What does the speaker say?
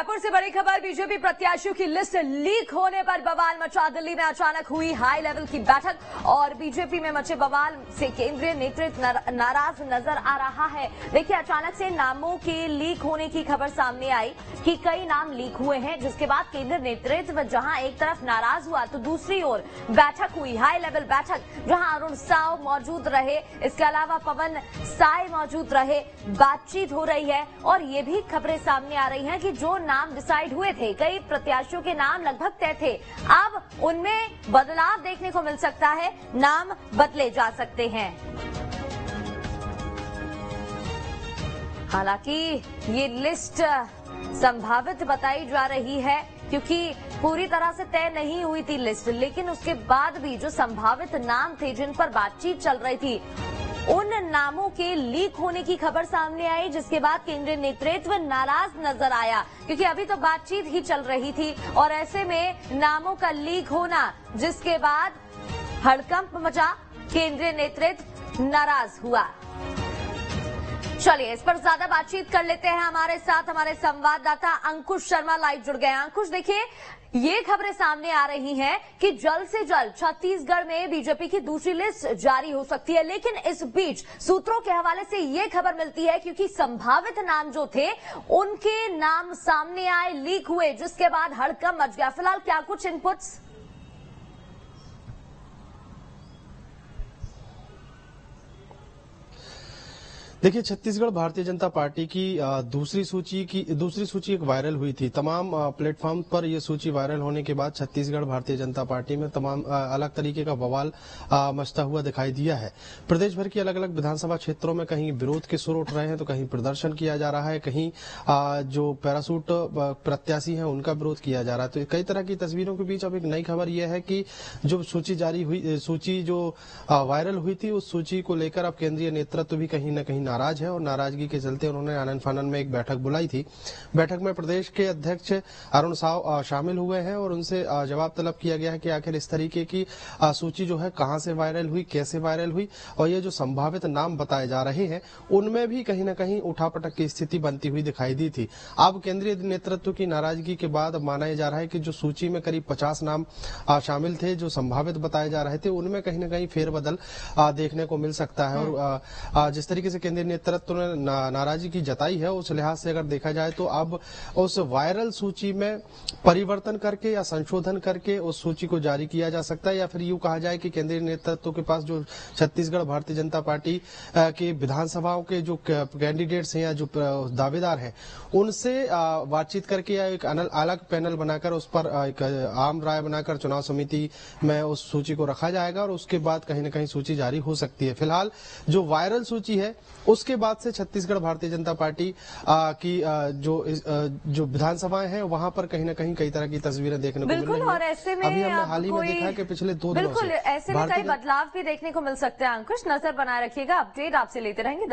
रायपुर से बड़ी खबर, बीजेपी प्रत्याशियों की लिस्ट लीक होने पर बवाल मचा। दिल्ली में अचानक हुई हाई लेवल की बैठक और बीजेपी में मचे बवाल से केंद्रीय नेतृत्व नाराज नजर आ रहा है। देखिए, अचानक से नामों के लीक होने की खबर सामने आई कि कई नाम लीक हुए हैं, जिसके बाद केंद्रीय नेतृत्व जहां एक तरफ नाराज हुआ तो दूसरी ओर बैठक हुई, हाई लेवल बैठक, जहां अरुण साव मौजूद रहे, इसके अलावा पवन साय मौजूद रहे, बातचीत हो रही है और ये भी खबरें सामने आ रही हैं कि जो नाम डिसाइड हुए थे, कई प्रत्याशियों के नाम लगभग तय थे, अब उनमें बदलाव देखने को मिल सकता है, नाम बदले जा सकते हैं। हालांकि ये लिस्ट संभावित बताई जा रही है क्योंकि पूरी तरह से तय नहीं हुई थी लिस्ट, लेकिन उसके बाद भी जो संभावित नाम थे जिन पर बातचीत चल रही थी, उन नामों के लीक होने की खबर सामने आई, जिसके बाद केंद्रीय नेतृत्व नाराज नजर आया क्योंकि अभी तो बातचीत ही चल रही थी और ऐसे में नामों का लीक होना, जिसके बाद हड़कंप मचा, केंद्रीय नेतृत्व नाराज हुआ। चलिए, इस पर ज्यादा बातचीत कर लेते हैं। हमारे साथ हमारे संवाददाता अंकुश शर्मा लाइव जुड़ गए हैं। अंकुश, देखिए, ये खबरें सामने आ रही हैं कि जल्द से जल्द छत्तीसगढ़ में बीजेपी की दूसरी लिस्ट जारी हो सकती है, लेकिन इस बीच सूत्रों के हवाले से ये खबर मिलती है क्योंकि संभावित नाम जो थे उनके नाम सामने आए, लीक हुए, जिसके बाद हड़कंप मच गया। फिलहाल क्या कुछ इनपुट्स? देखिए, छत्तीसगढ़ भारतीय जनता पार्टी की दूसरी सूची एक वायरल हुई थी। तमाम प्लेटफॉर्म पर यह सूची वायरल होने के बाद छत्तीसगढ़ भारतीय जनता पार्टी में तमाम अलग तरीके का बवाल मचता हुआ दिखाई दिया है। प्रदेश भर की अलग अलग विधानसभा क्षेत्रों में कहीं विरोध के सुर उठ रहे हैं तो कहीं प्रदर्शन किया जा रहा है, कहीं जो पैरासूट प्रत्याशी हैं उनका विरोध किया जा रहा है। तो कई तरह की तस्वीरों के बीच अब एक नई खबर यह है कि जो सूची जो वायरल हुई थी, उस सूची को लेकर अब केंद्रीय नेतृत्व भी कहीं न कहीं नाराज है और नाराजगी के चलते उन्होंने आनन फानन में एक बैठक बुलाई थी। बैठक में प्रदेश के अध्यक्ष अरुण साव शामिल हुए हैं और उनसे जवाब तलब किया गया है कि आखिर इस तरीके की सूची जो है कहां से वायरल हुई, कैसे वायरल हुई और ये जो संभावित नाम बताए जा रहे हैं उनमें भी कहीं न कहीं उठापटक की स्थिति बनती हुई दिखाई दी थी। अब केंद्रीय नेतृत्व की नाराजगी के बाद माना जा रहा है कि जो सूची में करीब 50 नाम शामिल थे जो संभावित बताए जा रहे थे, उनमें कहीं न कहीं फेरबदल देखने को मिल सकता है। और जिस तरीके से केंद्रीय नेतृत्व ने नाराजगी जताई है, उस लिहाज से अगर देखा जाए तो अब उस वायरल सूची में परिवर्तन करके या संशोधन करके उस सूची को जारी किया जा सकता है, या फिर यूं कहा जाए कि केंद्रीय नेतृत्व के पास जो छत्तीसगढ़ भारतीय जनता पार्टी के विधानसभाओं के जो कैंडिडेट्स हैं या जो दावेदार हैं उनसे बातचीत करके या एक अलग पैनल बनाकर उस पर एक आम राय बनाकर चुनाव समिति में उस सूची को रखा जाएगा और उसके बाद कहीं न कहीं सूची जारी हो सकती है। फिलहाल जो वायरल सूची है उसके बाद से छत्तीसगढ़ भारतीय जनता पार्टी की जो विधानसभाएं हैं वहां पर कहीं न कहीं कई तरह की तस्वीरें देखने को मिल रही हैं। और ऐसे में अभी हमने हाल ही में देखा है कि पिछले 2 दिनों से ऐसे में कई बदलाव भी देखने को मिल सकते हैं। अंकुश, नजर बनाए रखिएगा, अपडेट आपसे लेते रहेंगे।